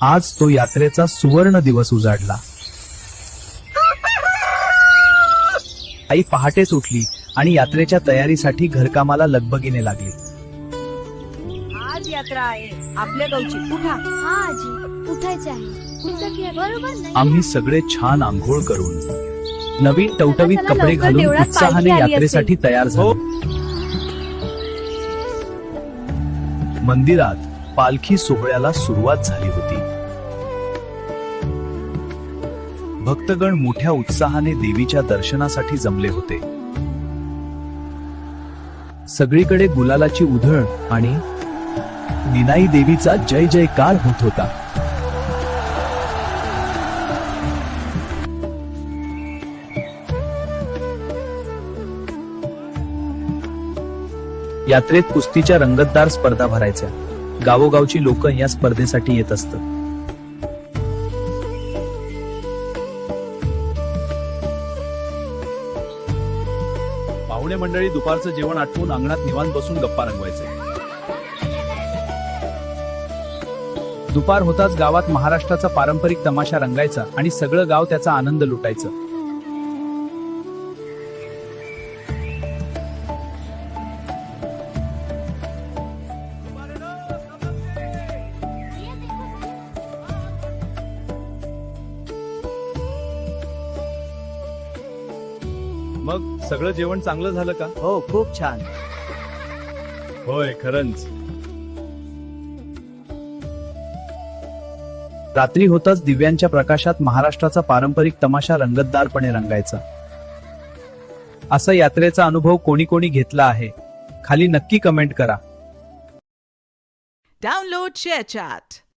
आज तो यात्रेचा सुवर्ण दिवस उजाडला. आई पहाटेच उठली आणि यात्रेच्या तयारीसाठी घरकामाला लगबगीने लागली. आज यात्रा आहे आपल्या गावची. उठा. हा आजी, उठायचे आहे. बरोबर नाही. आम्ही सगळे छान आंघोळ करून नवीन टवटवीत चला, कपडे लवकर घालून देवळात उत्साहाने पालखी आली यात्रेसाठी तयार झालो. मंदिरात पालखी सोहळ्याला सुरुवात झाली होती. भक्तगण मोठ्या उत्साहाने देवीच्या दर्शनासाठी जमले होते. सगळीकडे गुलालाची उधळ आणि निनाई देवीचा जय जयकार होत होता. यात्रेत कुस्तीच्या रंगतदार स्पर्धा भरायच्या. गावोगावची लोक या स्पर्धेसाठी येत असत. पाहुणे मंडळी दुपारचं जेवण आटवून अंगणात निवांत बसून गप्पा रंगवायचे. दुपार होताच गावात महाराष्ट्राचा पारंपरिक तमाशा रंगायचा आणि सगळं गाव त्याचा आनंद लुटायचं. मग सगळं जेवण चांगलं झालं का? हो, खूप छान. होय, खरंच. रात्री होताच दिव्यांच्या प्रकाशात महाराष्ट्राचा पारंपरिक तमाशा रंगतदारपणे रंगायचा. असा यात्रेचा अनुभव कोणी कोणी घेतला आहे? खाली नक्की कमेंट करा. Download ShareChat.